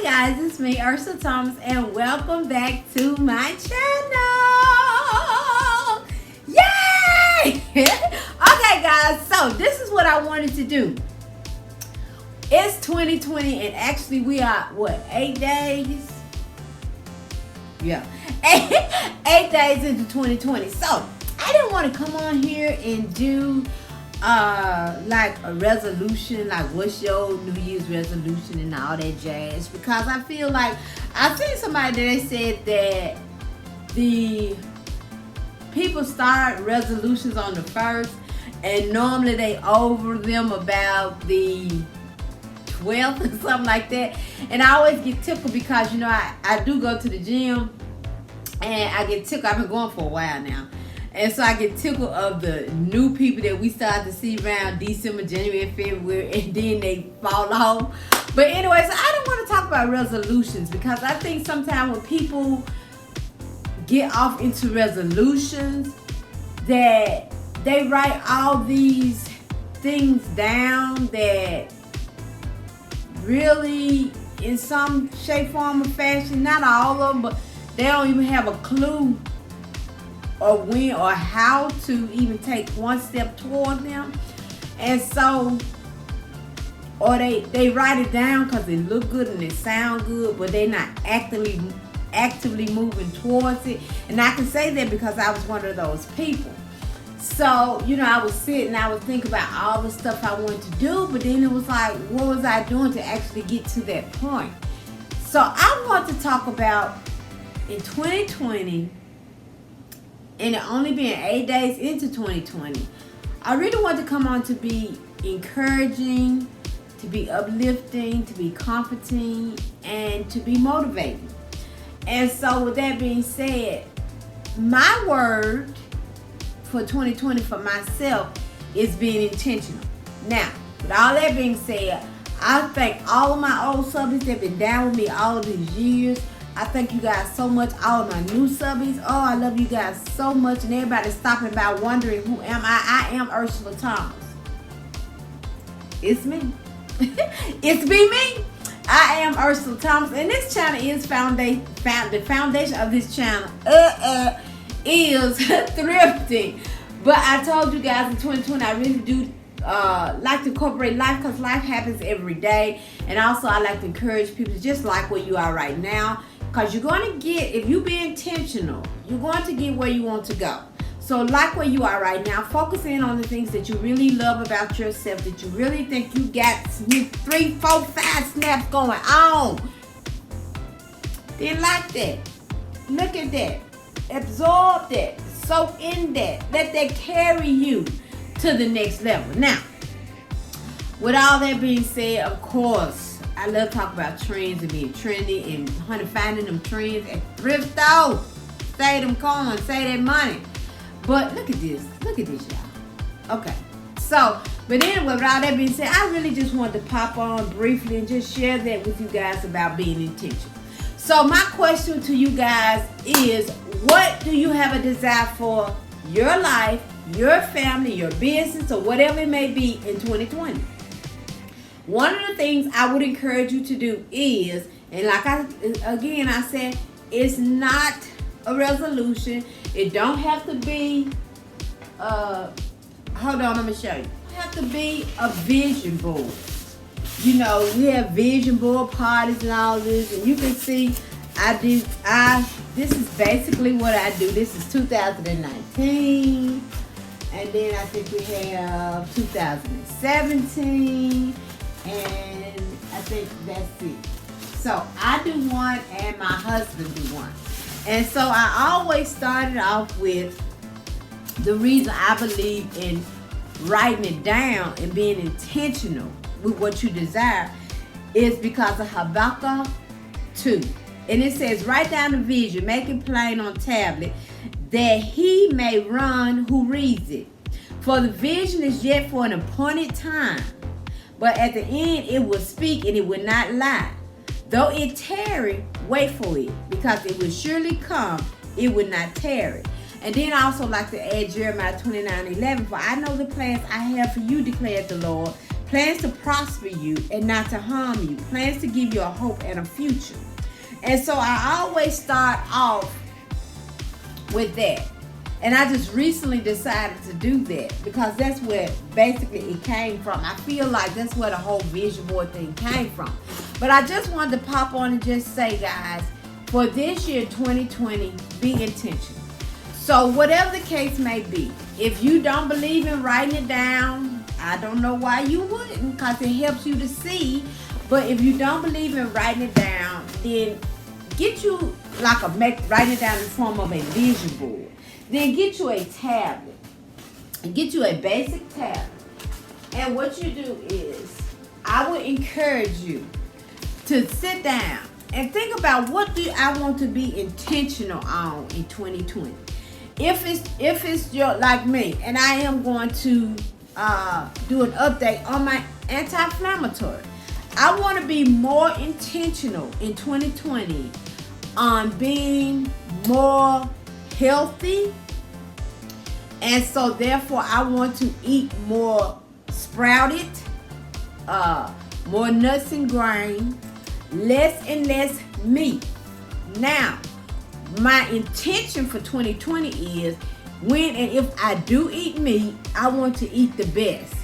Hi guys, it's me, Ursula Thomas, and welcome back to my channel. Yay! Okay guys, so this is what I wanted to do. It's 2020 and actually we are, 8 days? Yeah, 8 days into 2020. So I didn't want to come on here and do like a resolution, like what's your New Year's resolution and all that jazz, because I feel like I've seen somebody that they said that the people start resolutions on the 1st and normally they over them about the 12th or something like that. And I always get tickled because, you know, I do go to the gym and I get tickled. I've been going for a while now. And so I get tickled of the new people that we start to see around December, January, and February, and then they fall off. But anyway, so I don't want to talk about resolutions because I think sometimes when people get off into resolutions, that they write all these things down that really, in some shape, form, or fashion, not all of them, but they don't even have a clue or when or how to even take one step toward them. And so, or they write it down because it look good and it sound good, but they're not actively moving towards it. And I can say that because I was one of those people. So, you know, I was sitting, I would think about all the stuff I wanted to do, but then it was like, what was I doing to actually get to that point? So I want to talk about in 2020, and it only being 8 days into 2020, I really want to come on to be encouraging, to be uplifting, to be comforting, and to be motivating. And so with that being said, my word for 2020 for myself is being intentional. Now, with all that being said, I thank all of my old subbies that have been down with me all of these years. I thank you guys so much, all of my new subbies. Oh, I love you guys so much. And everybody stopping by wondering, who am I? I am Ursula Thomas. It's me. It's me. I am Ursula Thomas. And this channel is the foundation of this channel is thrifting. But I told you guys in 2020, I really do like to incorporate life, because life happens every day. And also I like to encourage people to just like where you are right now, because you're going to get, if you be intentional, you're going to get where you want to go. So like where you are right now, focus in on the things that you really love about yourself, that you really think you got 3, 4, 5 snaps going on. Then like that, look at that, absorb that, soak in that, let that carry you to the next level. Now, with all that being said, of course, I love talking about trends and being trendy and finding them trends at thrift store. Save them coins, save that money. But look at this, y'all. Okay, so, but anyway, with all that being said, I really just wanted to pop on briefly and just share that with you guys about being intentional. So my question to you guys is, what do you have a desire for your life, your family, your business, or whatever it may be in 2020? One of the things I would encourage you to do is, and like I said, it's not a resolution. It don't have to be, hold on, let me show you. It have to be a vision board. You know, we have vision board parties and all this, and you can see this is basically what I do. This is 2019, and then I think we have 2017, and I think that's it. So I do one and my husband do one. And so I always started off with the reason I believe in writing it down and being intentional with what you desire is because of Habakkuk 2. And it says, write down the vision, make it plain on tablet, that he may run who reads it. For the vision is yet for an appointed time, but at the end it will speak and it will not lie. Though it tarry, wait for it, because it will surely come, it will not tarry. And then I also like to add Jeremiah 29:11, for I know the plans I have for you, declared the Lord, plans to prosper you and not to harm you, plans to give you a hope and a future. And so I always start off with that. And I just recently decided to do that because that's where basically it came from. I feel like that's where the whole vision board thing came from. But I just wanted to pop on and just say, guys, for this year, 2020, be intentional. So whatever the case may be, if you don't believe in writing it down, I don't know why you wouldn't, because it helps you to see. But if you don't believe in writing it down, then get you write it down in the form of a vision board. Then get you a tablet. And get you a basic tablet. And what you do is, I would encourage you to sit down and think about what do I want to be intentional on in 2020. If it's your like me, and I am going to do an update on my anti-inflammatory. I want to be more intentional in 2020 on being more healthy. And so therefore I want to eat more sprouted, more nuts and grains, less and less meat. Now, my intention for 2020 is when and if I do eat meat, I want to eat the best.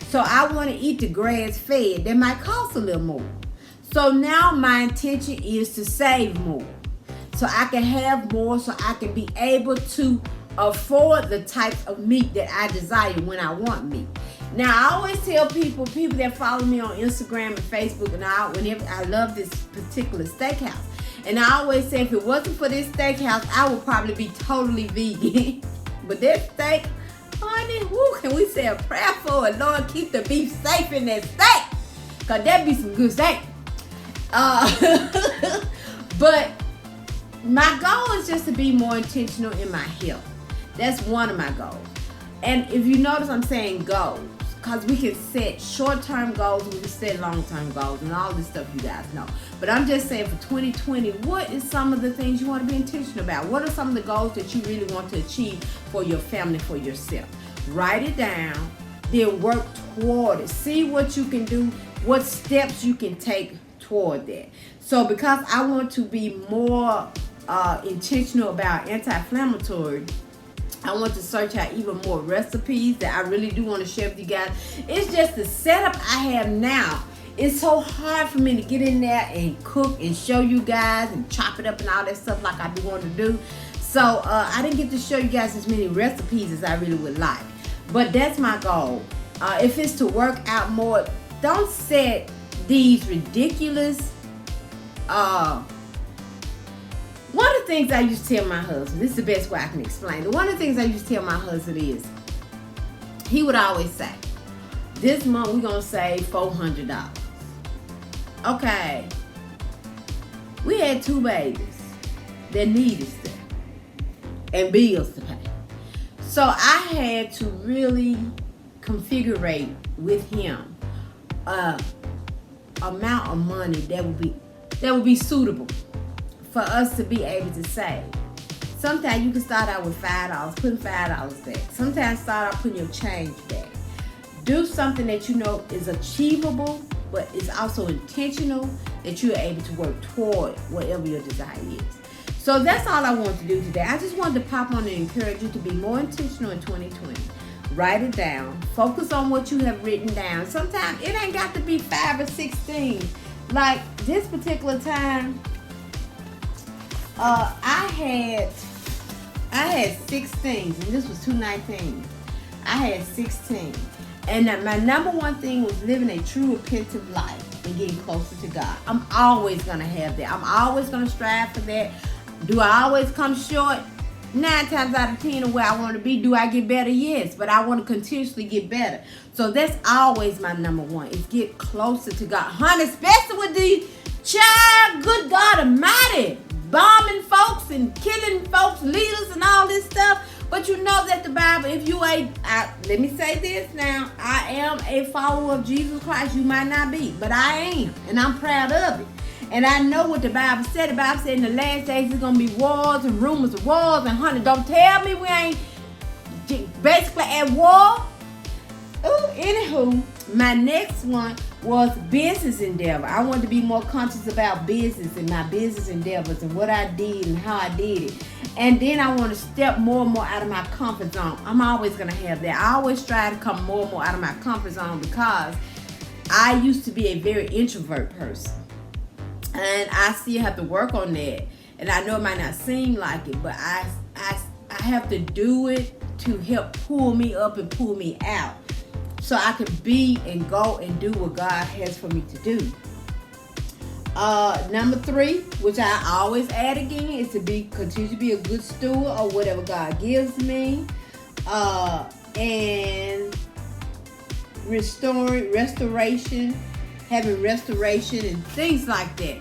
So I want to eat the grass fed. That might cost a little more. So now my intention is to save more. So I can have more, so I can be able to afford the types of meat that I desire when I want meat. Now, I always tell people that follow me on Instagram and Facebook, and I love this particular steakhouse. And I always say, if it wasn't for this steakhouse, I would probably be totally vegan. But that steak, honey, woo, can we say a prayer for it? Lord, keep the beef safe in that steak, because that be some good steak. But my goal is just to be more intentional in my health. That's one of my goals. And if you notice, I'm saying goals, because we can set short-term goals, we can set long-term goals, and all this stuff you guys know. But I'm just saying for 2020, what is some of the things you want to be intentional about? What are some of the goals that you really want to achieve for your family, for yourself? Write it down, then work toward it. See what you can do, what steps you can take toward that. So because I want to be more intentional about anti-inflammatory, I want to search out even more recipes that I really do want to share with you guys. It's just the setup I have now. It's so hard for me to get in there and cook and show you guys and chop it up and all that stuff like I do want to do. So I didn't get to show you guys as many recipes as I really would like. But that's my goal. If it's to work out more, don't set these ridiculous one of the things I used to tell my husband, this is the best way I can explain it. One of the things I used to tell my husband is, he would always say, this month we're going to save $400. Okay. We had 2 babies that needed stuff and bills to pay. So I had to really configure with him amount of money that would be suitable for us to be able to save. Sometimes you can start out with $5, putting $5 back. Sometimes start out putting your change back. Do something that you know is achievable, but is also intentional, that you're able to work toward whatever your desire is. So that's all I wanted to do today. I just wanted to pop on and encourage you to be more intentional in 2020. Write it down. Focus on what you have written down. Sometimes it ain't got to be 5 or 16. Like this particular time, I had 16, and this was 2019. I had 16. And my number one thing was living a true repentant life and getting closer to God. I'm always going to have that. I'm always going to strive for that. Do I always come short? 9 times out of 10 of where I want to be. Do I get better? Yes. But I want to continuously get better. So that's always my number one, is get closer to God. Honey, especially with the child, good God Almighty, bombing folks and killing folks, leaders and all this stuff. But you know that the Bible, if you ain't, let me say this now, I am a follower of Jesus Christ. You might not be, but I am, and I'm proud of it. And I know what the Bible said. The Bible said in the last days there's going to be wars and rumors of wars. And honey, don't tell me we ain't basically at war. Ooh, anywho, My next one was business endeavor. I wanted to be more conscious about business and my business endeavors and what I did and how I did it. And then I want to step more and more out of my comfort zone. I'm always going to have that. I always try to come more and more out of my comfort zone because I used to be a very introvert person. And I still have to work on that. And I know it might not seem like it, but I have to do it to help pull me up and pull me out, so I can be and go and do what God has for me to do. Number 3, which I always add again, is to continue to be a good steward of whatever God gives me, and restoration, having restoration and things like that.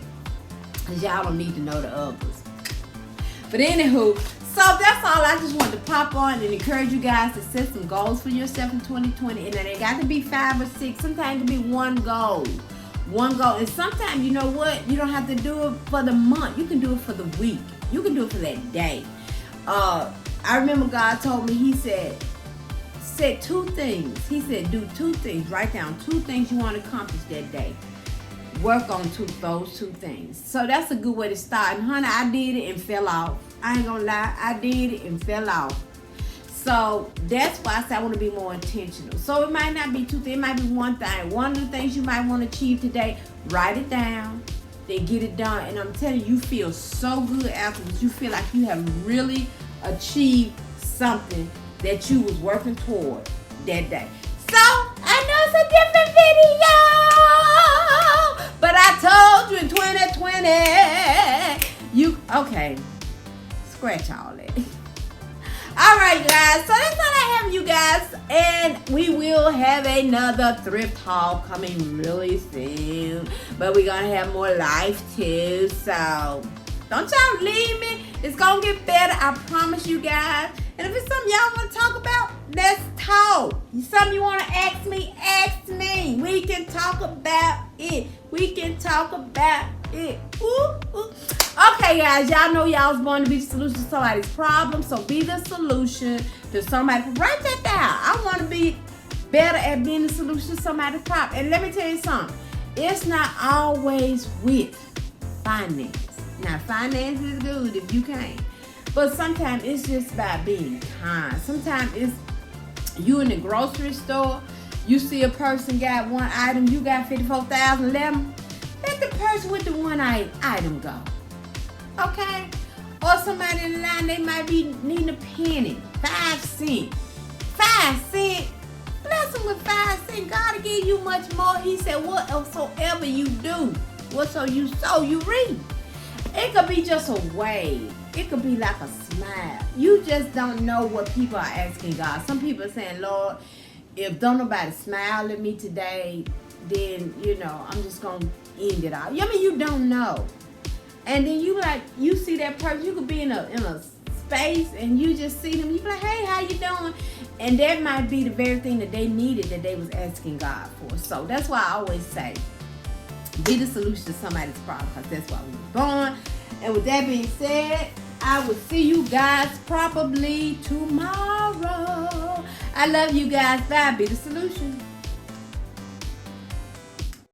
Cause y'all don't need to know the others. But anywho, so that's all. I just wanted to pop on and encourage you guys to set some goals for yourself in 2020. And it got to be 5 or 6. Sometimes it can be one goal. And sometimes, you know what? You don't have to do it for the month. You can do it for the week. You can do it for that day. I remember God told me, he said, set 2 things. He said, do 2 things. Write down 2 things you want to accomplish that day. Work on those 2 things. So that's a good way to start. And honey, I did it and fell off. I ain't gonna lie, I did it and fell off. So that's why I said I want to be more intentional. So it might not be 2 things, it might be 1 thing. One of the things you might want to achieve today, write it down, then get it done. And I'm telling you, you feel so good afterwards. You feel like you have really achieved something that you was working toward that day. So I know it's a different video, but I told you in 2020, okay, scratch all that. All right, guys, so that's all I have, you guys, and we will have another thrift haul coming really soon, but we're gonna have more life too, so don't y'all leave me. It's gonna get better, I promise you guys. And if it's something y'all want to talk about, let's talk. Something you want to ask me, ask me. We can talk about it. Ooh, ooh. Okay, guys, y'all know y'all was born to be the solution to somebody's problem. So be the solution to somebody. Write that down. I want to be better at being the solution to somebody's problem. And let me tell you something. It's not always with finance. Now, finance is good if you can. But sometimes it's just about being kind. Sometimes it's you in the grocery store. You see a person got 1 item. You got 54,000. Let the person with the 1 item go. Okay? Or somebody in the line, they might be needing a penny. 5 cents. 5 cents. Bless them with 5 cents. God will give you much more. He said, whatsoever you do, whatsoever you sow, you reap. It could be just a wave. It could be like a smile. You just don't know what people are asking God. Some people are saying, Lord, if don't nobody smile at me today, then, I'm just going to end it all. I mean, you don't know. And then you see that person, you could be in a space and you just see them, you be like, hey, how you doing? And that might be the very thing that they needed that they was asking God for. So that's why I always say, be the solution to somebody's problem, because that's why we were born. And with that being said, I will see you guys probably tomorrow. I love you guys. Bye. Be the solution.